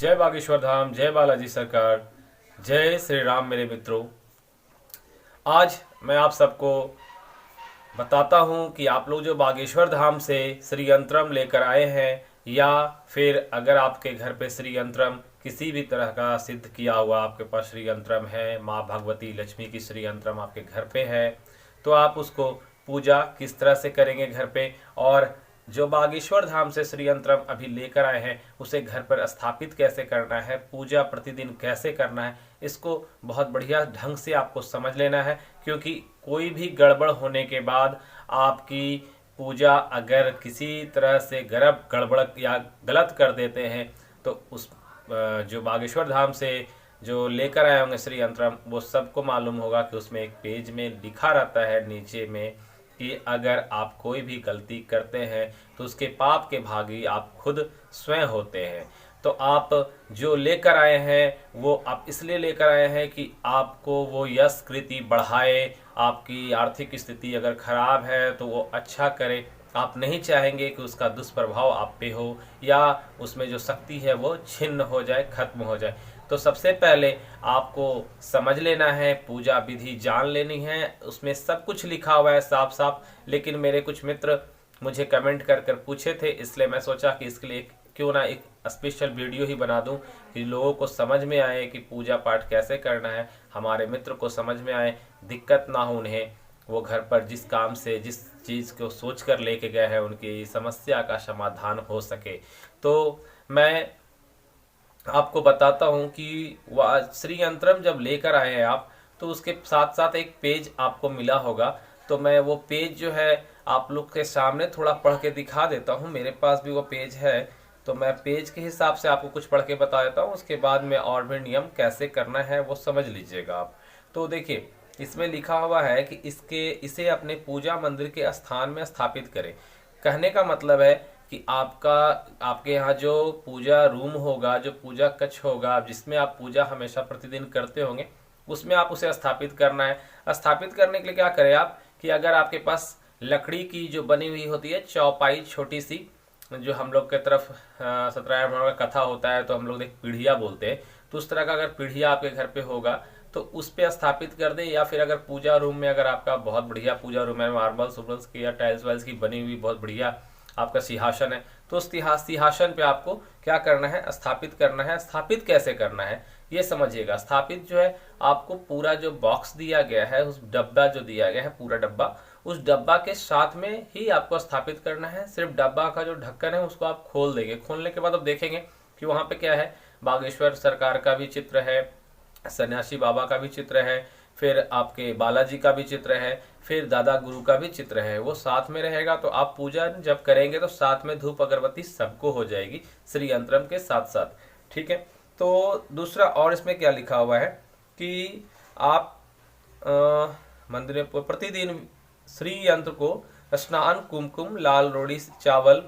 जय बागेश्वर धाम, जय बालाजी सरकार, जय श्री राम मेरे मित्रों। आज मैं आप सबको बताता हूं कि आप लोग जो बागेश्वर धाम से श्री यंत्रम लेकर आए हैं, या फिर अगर आपके घर पे श्री यंत्रम किसी भी तरह का सिद्ध किया हुआ आपके पास श्री यंत्रम है, माँ भगवती लक्ष्मी की श्री यंत्रम आपके घर पे है, तो आप उसको पूजा किस तरह से करेंगे घर पे, और जो बागेश्वर धाम से श्री यंत्रम अभी लेकर आए हैं उसे घर पर स्थापित कैसे करना है, पूजा प्रतिदिन कैसे करना है, इसको बहुत बढ़िया ढंग से आपको समझ लेना है। क्योंकि कोई भी गड़बड़ होने के बाद आपकी पूजा अगर किसी तरह से गड़बड़ या गलत कर देते हैं तो उस जो बागेश्वर धाम से जो लेकर आए होंगे श्री यंत्रम, वो सबको मालूम होगा कि उसमें एक पेज में लिखा रहता है नीचे में कि अगर आप कोई भी गलती करते हैं तो उसके पाप के भागी आप खुद स्वयं होते हैं। तो आप जो लेकर आए हैं वो आप इसलिए लेकर आए हैं कि आपको वो यश कृति बढ़ाए, आपकी आर्थिक स्थिति अगर खराब है तो वो अच्छा करे। आप नहीं चाहेंगे कि उसका दुष्प्रभाव आप पे हो या उसमें जो शक्ति है वो छिन्न हो जाए, खत्म हो जाए। तो सबसे पहले आपको समझ लेना है, पूजा विधि जान लेनी है। उसमें सब कुछ लिखा हुआ है साफ साफ, लेकिन मेरे कुछ मित्र मुझे कमेंट कर कर पूछे थे, इसलिए मैं सोचा कि इसके लिए क्यों ना एक स्पेशल वीडियो ही बना दूं कि लोगों को समझ में आए कि पूजा पाठ कैसे करना है, हमारे मित्र को समझ में आए, दिक्कत ना हो उन्हें, वो घर पर जिस काम से जिस चीज़ को सोच कर लेके गए हैं उनकी समस्या का समाधान हो सके। तो मैं आपको बताता हूं कि वह श्री यंत्रम जब लेकर आए हैं आप, तो उसके साथ साथ एक पेज आपको मिला होगा। तो मैं वो पेज जो है आप लोग के सामने थोड़ा पढ़ के दिखा देता हूं। मेरे पास भी वो पेज है, तो मैं पेज के हिसाब से आपको कुछ पढ़ के बता देता हूं। उसके बाद में और भी नियम कैसे करना है वो समझ लीजिएगा आप। तो देखिए, इसमें लिखा हुआ है कि इसे अपने पूजा मंदिर के स्थान में स्थापित करें। कहने का मतलब है कि आपके यहाँ जो पूजा रूम होगा, जो पूजा कक्ष होगा, जिसमें आप पूजा हमेशा प्रतिदिन करते होंगे, उसमें आप उसे स्थापित करना है। स्थापित करने के लिए क्या करें आप कि अगर आपके पास लकड़ी की जो बनी हुई होती है चौपाई छोटी सी, जो हम लोग के तरफ सत्यनारायण का कथा होता है तो हम लोग एक पीढ़िया बोलते हैं, तो उस तरह का अगर पीढ़िया आपके घर पे होगा तो उस पे स्थापित कर दे। या फिर अगर पूजा रूम में अगर आपका बहुत बढ़िया पूजा रूम है, मार्बल्स उर्बल्स की या टाइल्स वाइल्स की बनी हुई बहुत बढ़िया आपका सिंहासन है, तो उस सिंहासन पे आपको क्या करना है, स्थापित करना है। स्थापित कैसे करना है ये समझिएगा। स्थापित जो है आपको पूरा जो बॉक्स दिया गया है, उस डब्बा जो दिया गया है पूरा डब्बा, उस डब्बा के साथ में ही आपको स्थापित करना है। सिर्फ डब्बा का जो ढक्कन है उसको आप खोल देंगे। खोलने के बाद आप देखेंगे कि वहां पे क्या है, बागेश्वर सरकार का भी चित्र है, सन्यासी बाबा का भी चित्र है, फिर आपके बालाजी का भी चित्र है, फिर दादा गुरु का भी चित्र है, वो साथ में रहेगा। तो आप पूजा जब करेंगे तो साथ में धूप अगरबत्ती सबको हो जाएगी श्री यंत्रम के साथ साथ। ठीक है। तो दूसरा और इसमें क्या लिखा हुआ है कि आप मंदिर में प्रतिदिन श्री यंत्र को स्नान, कुमकुम, लाल रोड़ी, चावल,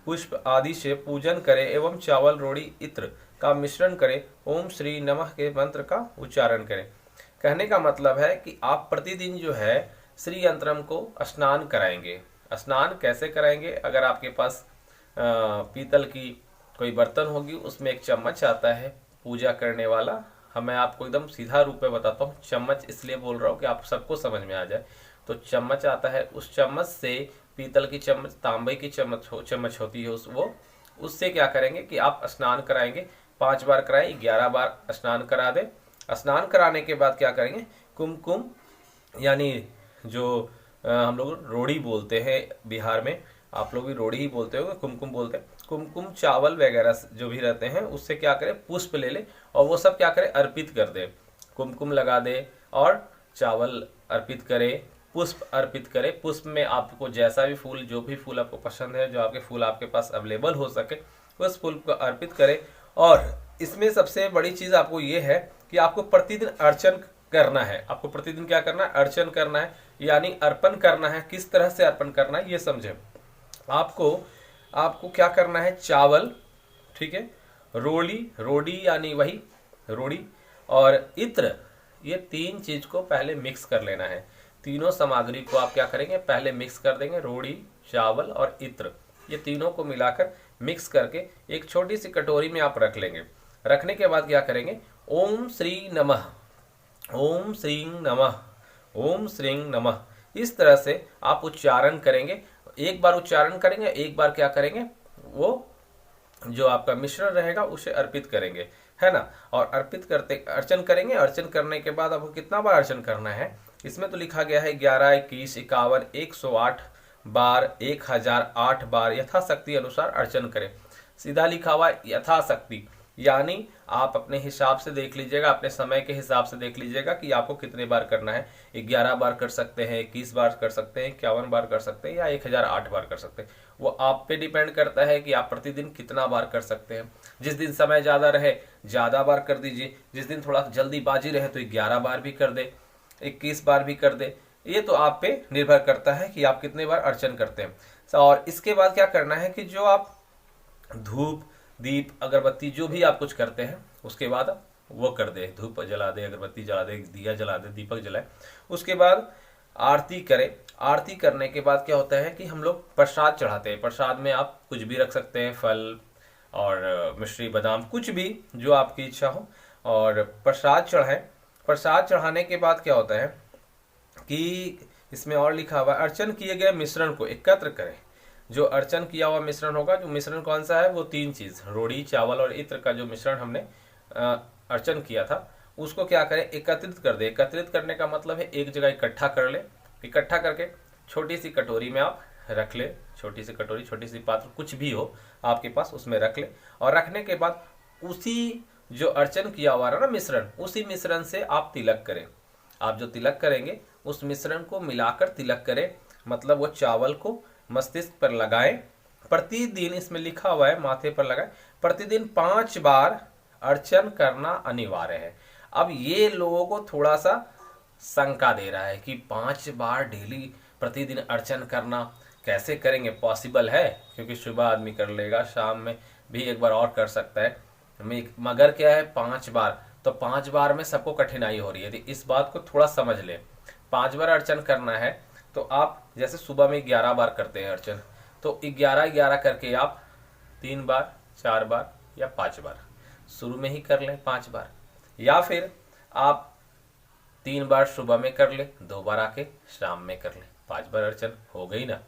पुष्प आदि से पूजन करें एवं चावल, रोड़ी, इत्र का मिश्रण करें। ओम श्री नमः के मंत्र का उच्चारण करें। कहने का मतलब है कि आप प्रतिदिन जो है श्री यंत्रम को स्नान कराएंगे। स्नान कैसे कराएंगे, अगर आपके पास पीतल की कोई बर्तन होगी, उसमें एक चम्मच आता है पूजा करने वाला। मैं आपको एकदम सीधा रूप में बताता हूँ, चम्मच इसलिए बोल रहा हूँ कि आप सबको समझ में आ जाए। तो चम्मच आता है, उस चम्मच से, पीतल की चम्मच, तांबे की चम्मच होती है उससे क्या करेंगे कि आप स्नान कराएंगे। 5 बार कराएं, 11 बार स्नान करा दे। स्नान कराने के बाद क्या करेंगे, कुमकुम यानी जो हम लोग रोड़ी बोलते हैं बिहार में, आप लोग भी रोड़ी ही बोलते हो, कुमकुम बोलते हैं। कुमकुम, चावल वगैरह जो भी रहते हैं उससे क्या करें, पुष्प ले ले और वो सब क्या करें, अर्पित कर दे। कुमकुम लगा दे और चावल अर्पित करे, पुष्प अर्पित करे। पुष्प में आपको जैसा भी फूल, जो भी फूल आपको पसंद है, जो आपके फूल आपके पास अवेलेबल हो सके, उस फूल को अर्पित करें। और इसमें सबसे बड़ी चीज आपको ये है कि आपको प्रतिदिन अर्चन करना है। आपको प्रतिदिन क्या करना है, अर्चन करना है, यानी अर्पण करना है। किस तरह से अर्पण करना है ये समझे। आपको क्या करना है, चावल, ठीक है, रोड़ी यानी वही रोड़ी और इत्र, ये 3 चीज को पहले मिक्स कर लेना है। तीनों सामग्री को आप क्या करेंगे, पहले मिक्स कर देंगे। रोड़ी, चावल और इत्र, ये तीनों को मिलाकर मिक्स करके एक छोटी सी कटोरी में आप रख लेंगे। रखने के बाद क्या करेंगे, ओम श्री नमः, ओम श्री नमः, ओम श्री नमः, इस तरह से आप उच्चारण करेंगे। एक बार उच्चारण करेंगे, एक बार क्या करेंगे, वो जो आपका मिश्रण रहेगा उसे अर्पित करेंगे, है ना। और अर्पित करते अर्चन करेंगे। अर्चन करने के बाद आपको कितना बार अर्चन करना है, इसमें तो लिखा गया है 11, 21, 51, 108 बार, 1008 बार यथाशक्ति अनुसार अर्चन करें। सीधा लिखा हुआ है यथाशक्ति, यानी आप अपने हिसाब से देख लीजिएगा, अपने समय के हिसाब से देख लीजिएगा कि आपको कितने बार करना है। 11 बार कर सकते हैं, 21 बार कर सकते हैं, 51 बार कर सकते हैं, या 1008 बार कर सकते हैं। वो आप पे डिपेंड करता है कि आप प्रतिदिन कितना बार कर सकते हैं। जिस दिन समय ज़्यादा रहे ज़्यादा बार कर दीजिए, जिस दिन थोड़ा जल्दीबाजी रहे तो 11 बार भी कर दे, 21 बार भी कर दे। ये तो आप पे निर्भर करता है कि आप कितने बार अर्चन करते हैं। और इसके बाद क्या करना है कि जो आप धूप, दीप, अगरबत्ती जो भी आप कुछ करते हैं उसके बाद वो कर दे, धूप जला दे, अगरबत्ती जला दे, दिया जला दे, दीपक जलाए। उसके बाद आरती करें। आरती करने के बाद क्या होता है कि हम लोग प्रसाद चढ़ाते हैं। प्रसाद में आप कुछ भी रख सकते हैं, फल और मिश्री, बादाम, कुछ भी जो आपकी इच्छा हो, और प्रसाद चढ़ाएं। प्रसाद चढ़ाने के बाद क्या होता है कि इसमें और लिखा हुआ अर्चन किए गए मिश्रण को एकत्र करें। जो अर्चन किया हुआ मिश्रण होगा, जो मिश्रण कौन सा है, वो 3 चीज, रोड़ी, चावल और इत्र का जो मिश्रण हमने अर्चन किया था, उसको क्या करें, एकत्रित कर दे। एकत्रित करने का मतलब है एक जगह इकट्ठा कर ले। इकट्ठा करके छोटी सी कटोरी में आप रख ले, छोटी सी कटोरी, छोटी सी पात्र, कुछ भी हो आपके पास, उसमें रख ले। और रखने के बाद उसी जो अर्चन किया हुआ है ना मिश्रण, उसी मिश्रण से आप तिलक करें। आप जो तिलक करेंगे उस मिश्रण को मिलाकर तिलक करें, मतलब वो चावल को मस्तिष्क पर लगाएं। प्रतिदिन, इसमें लिखा हुआ है माथे पर लगाएं, प्रतिदिन 5 बार अर्चन करना अनिवार्य है। अब ये लोगों को थोड़ा सा शंका दे रहा है कि 5 बार डेली प्रतिदिन अर्चन करना कैसे करेंगे, पॉसिबल है? क्योंकि सुबह आदमी कर लेगा, शाम में भी एक बार और कर सकता है, मगर क्या है 5 बार, तो 5 बार में सबको कठिनाई हो रही है। तो इस बात को थोड़ा समझ लें। 5 बार अर्चन करना है तो आप जैसे सुबह में 11 बार करते हैं अर्चन, तो 11-11 करके आप 3 बार, 4 बार या 5 बार शुरू में ही कर लें, 5 बार, या फिर आप 3 बार सुबह में कर ले, 2 बार आके शाम में कर ले, 5 बार अर्चन हो गई ना।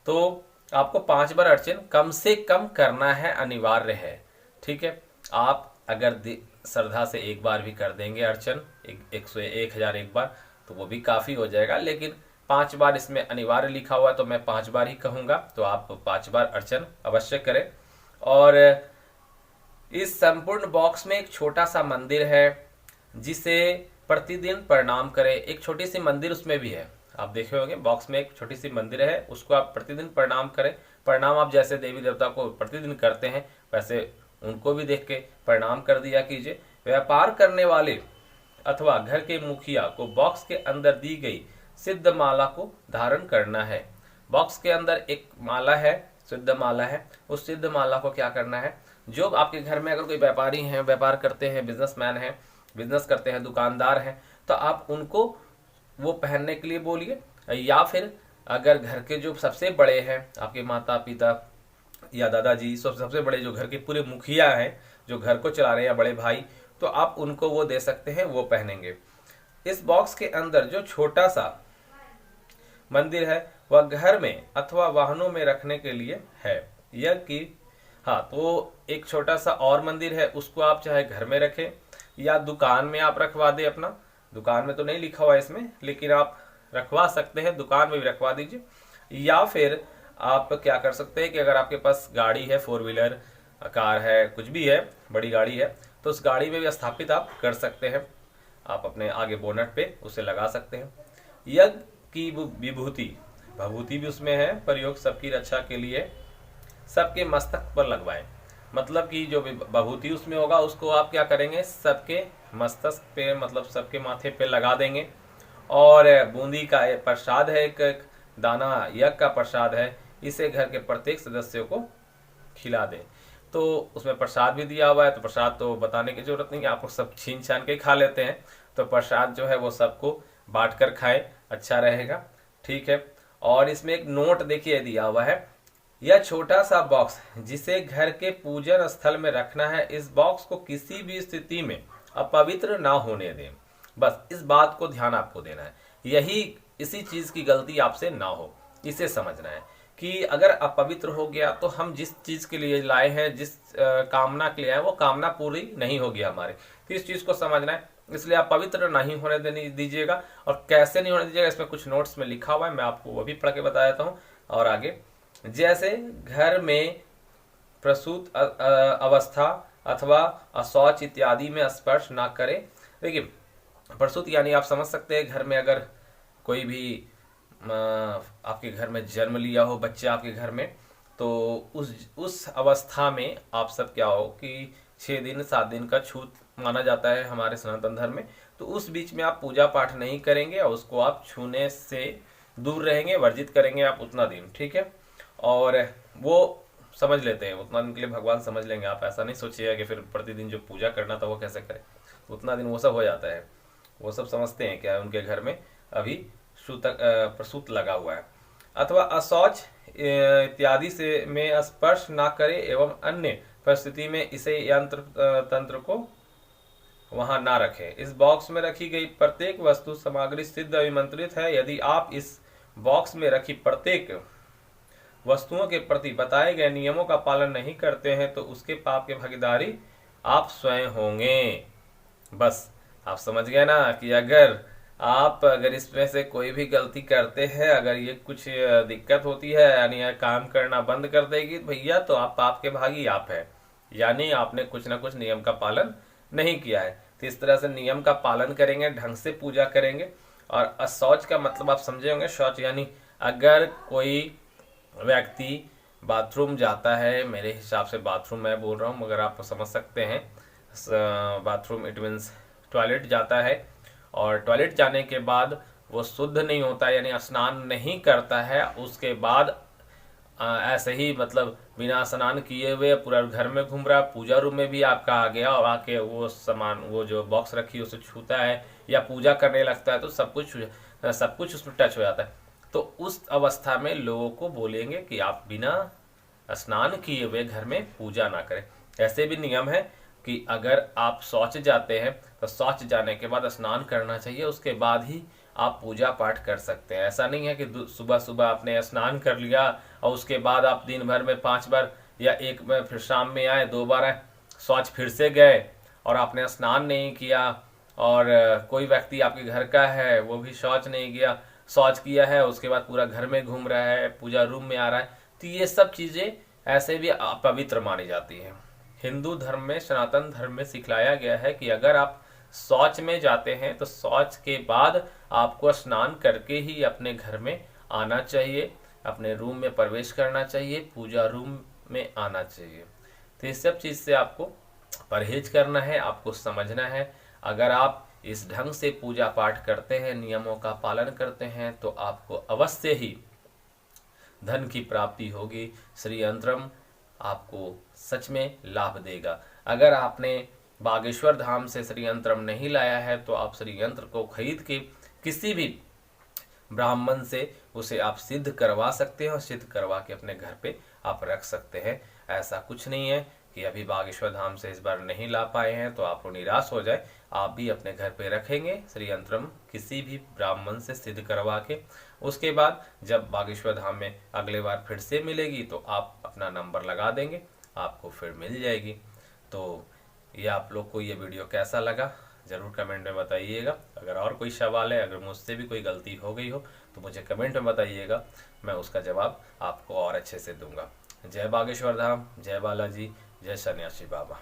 तो आपको 5 बार अर्चन कम से कम करना है, अनिवार्य है, ठीक है। आप अगर श्रद्धा से 1 बार भी कर देंगे अर्चन, 1001 बार, तो वो भी काफ़ी हो जाएगा। लेकिन 5 बार इसमें अनिवार्य लिखा हुआ है तो मैं 5 बार ही कहूँगा, तो आप 5 बार अर्चन अवश्य करें। और इस संपूर्ण बॉक्स में एक छोटा सा मंदिर है जिसे प्रतिदिन प्रणाम करें। एक छोटी सी मंदिर उसमें भी है, आप देखे होंगे बॉक्स में एक छोटी सी मंदिर है, उसको आप प्रतिदिन प्रणाम करें। प्रणाम आप जैसे देवी देवता को प्रतिदिन करते हैं वैसे उनको भी देख के प्रणाम कर दिया कीजिए। व्यापार करने वाले अथवा घर के मुखिया को बॉक्स के अंदर दी गई सिद्ध माला को धारण करना है। बॉक्स के अंदर एक माला है, सिद्ध माला है। उस सिद्ध माला को क्या करना है, जो आपके घर में अगर कोई व्यापारी हैं, व्यापार करते हैं, बिजनेसमैन हैं, बिजनेस करते हैं, दुकानदार हैं, तो आप उनको वो पहनने के लिए बोलिए। या फिर अगर घर के जो सबसे बड़े हैं, आपके माता पिता या दादाजी, सबसे बड़े जो घर के पूरे मुखिया हैं, जो घर को चला रहे हैं, या बड़े भाई, तो आप उनको वो दे सकते हैं, वो पहनेंगे। इस बॉक्स के अंदर जो छोटा सा मंदिर है वह घर में अथवा वाहनों में रखने के लिए है। यह कि हाँ, तो एक छोटा सा और मंदिर है, उसको आप चाहे घर में रखें या दुकान में आप रखवा दें अपना। दुकान में तो नहीं लिखा हुआ है इसमें, लेकिन आप रखवा सकते हैं, दुकान में भी रखवा दीजिए। या फिर आप क्या कर सकते हैं कि अगर आपके पास गाड़ी है, 4 व्हीलर कार है, कुछ भी है, बड़ी गाड़ी है, तो उस गाड़ी में भी स्थापित आप कर सकते हैं। आप अपने आगे बोनट पे उसे लगा सकते हैं। यज्ञ की विभूति, भभूति भी उसमें है, प्रयोग सबकी रक्षा के लिए सबके मस्तक पर लगवाएं। मतलब कि जो विभूति उसमें होगा उसको आप क्या करेंगे, सबके मस्तक पे, मतलब सबके माथे पे लगा देंगे। और बूंदी का प्रसाद है, एक दाना यज्ञ का प्रसाद है, इसे घर के प्रत्येक सदस्यों को खिला दें। तो उसमें प्रसाद भी दिया हुआ है, तो प्रसाद तो बताने की जरूरत नहीं है, आप लोग सब छीन छान के खा लेते हैं। तो प्रसाद जो है वो सबको बांट कर खाएं, अच्छा रहेगा, ठीक है। और इसमें एक नोट देखिए दिया हुआ है, यह छोटा सा बॉक्स जिसे घर के पूजन स्थल में रखना है, इस बॉक्स को किसी भी स्थिति में अपवित्र ना होने दें। बस इस बात को ध्यान आपको देना है, इसी चीज की गलती आपसे ना हो, इसे समझना है कि अगर अपवित्र हो गया तो हम जिस चीज के लिए लाए हैं, जिस कामना के लिए आए, वो कामना पूरी नहीं होगी हमारी। तो इस चीज को समझना है, इसलिए आप पवित्र नहीं होने दीजिएगा। और कैसे नहीं होने दीजिएगा, इसमें कुछ नोट्स में लिखा हुआ है, मैं आपको वो भी पढ़ के बता देता हूँ। और आगे, जैसे घर में प्रसूत अवस्था अथवा अशौच इत्यादि में स्पर्श ना करें। देखिए, प्रसूत यानी आप समझ सकते हैं, घर में अगर कोई भी आपके घर में जन्म लिया हो बच्चा आपके घर में, तो उस अवस्था में आप सब क्या हो कि 6 दिन 7 दिन का छूत माना जाता है हमारे सनातन धर्म में। तो उस बीच में आप पूजा पाठ नहीं करेंगे और उसको आप छूने से दूर रहेंगे, वर्जित करेंगे आप उतना दिन, ठीक है। और वो समझ लेते हैं, उतना दिन के लिए भगवान समझ लेंगे। आप ऐसा नहीं सोचिएगा कि फिर प्रतिदिन जो पूजा करना था वो कैसे करें, उतना दिन वो सब हो जाता है। वो सब समझते हैं क्या उनके घर में अभी प्रसूत लगा हुआ है। अथवा अशौच इत्यादि से में स्पर्श ना करे एवं अन्य परिस्थिति में इसे यंत्र तंत्र को वहां ना रखें। इस बॉक्स में रखी गई प्रत्येक वस्तु सामग्री सिद्ध अभिमंत्रित है। यदि आप इस बॉक्स में रखी प्रत्येक वस्तुओं के प्रति बताए गए नियमों का पालन नहीं करते हैं तो उसके पाप के भागीदारी आप स्वयं होंगे। बस आप समझ गए ना कि अगर इसमें से कोई भी गलती करते हैं, अगर ये कुछ दिक्कत होती है, यानी काम करना बंद कर देगी भैया, तो आप पाप के भागी आप है, यानी आपने कुछ ना कुछ नियम का पालन नहीं किया है। तो इस तरह से नियम का पालन करेंगे, ढंग से पूजा करेंगे। और अशौच का मतलब आप समझे होंगे, शौच यानी अगर कोई व्यक्ति बाथरूम जाता है, मेरे हिसाब से बाथरूम मैं बोल रहा हूँ मगर आप समझ सकते हैं, बाथरूम इट मीन्स टॉयलेट जाता है, और टॉयलेट जाने के बाद वो शुद्ध नहीं होता है, यानी स्नान नहीं करता है, उसके बाद ऐसे ही मतलब बिना स्नान किए हुए पूरा घर में घूम रहा, पूजा रूम में भी आपका आ गया और आके वो सामान, वो जो बॉक्स रखी है उसे छूता है या पूजा करने लगता है, तो सब कुछ उसमें टच हो जाता है। तो उस अवस्था में लोगों को बोलेंगे कि आप बिना स्नान किए हुए घर में पूजा ना करें। ऐसे भी नियम है कि अगर आप शौच जाते हैं तो शौच जाने के बाद स्नान करना चाहिए, उसके बाद ही आप पूजा पाठ कर सकते हैं। ऐसा नहीं है कि सुबह सुबह आपने स्नान कर लिया और उसके बाद आप दिन भर में 5 बार या 1 बार, फिर शाम में आए 2 बार आए, शौच फिर से गए और आपने स्नान नहीं किया। और कोई व्यक्ति आपके घर का है, वो भी शौच नहीं किया, शौच किया है उसके बाद पूरा घर में घूम रहा है, पूजा रूम में आ रहा है, तो ये सब चीजें ऐसे भी अपवित्र मानी जाती है। हिंदू धर्म में, सनातन धर्म में सिखलाया गया है कि अगर आप शौच में जाते हैं तो शौच के बाद आपको स्नान करके ही अपने घर में आना चाहिए, अपने रूम में प्रवेश करना चाहिए, पूजा रूम में आना चाहिए। तो इस सब चीज से आपको परहेज करना है, आपको समझना है। अगर आप इस ढंग से पूजा पाठ करते हैं, नियमों का पालन करते हैं, तो आपको अवश्य ही धन की प्राप्ति होगी। श्री यंत्रम आपको सच में लाभ देगा। अगर आपने बागेश्वर धाम से श्री यंत्रम नहीं लाया है तो आप श्री यंत्र को खरीद के किसी भी ब्राह्मण से उसे आप सिद्ध करवा सकते हैं और सिद्ध करवा के अपने घर पे आप रख सकते हैं। ऐसा कुछ नहीं है कि अभी बागेश्वर धाम से इस बार नहीं ला पाए हैं तो आप निराश हो जाए, आप भी अपने घर पे रखेंगे श्री यंत्रम किसी भी ब्राह्मण से सिद्ध करवा के। उसके बाद जब बागेश्वर धाम में अगले बार फिर से मिलेगी तो आप अपना नंबर लगा देंगे, आपको फिर मिल जाएगी। तो ये आप लोग को ये वीडियो कैसा लगा ज़रूर कमेंट में बताइएगा। अगर और कोई सवाल है, अगर मुझसे भी कोई गलती हो गई हो तो मुझे कमेंट में बताइएगा, मैं उसका जवाब आपको और अच्छे से दूंगा। जय बागेश्वर धाम, जय बालाजी, जय सन्यासी बाबा।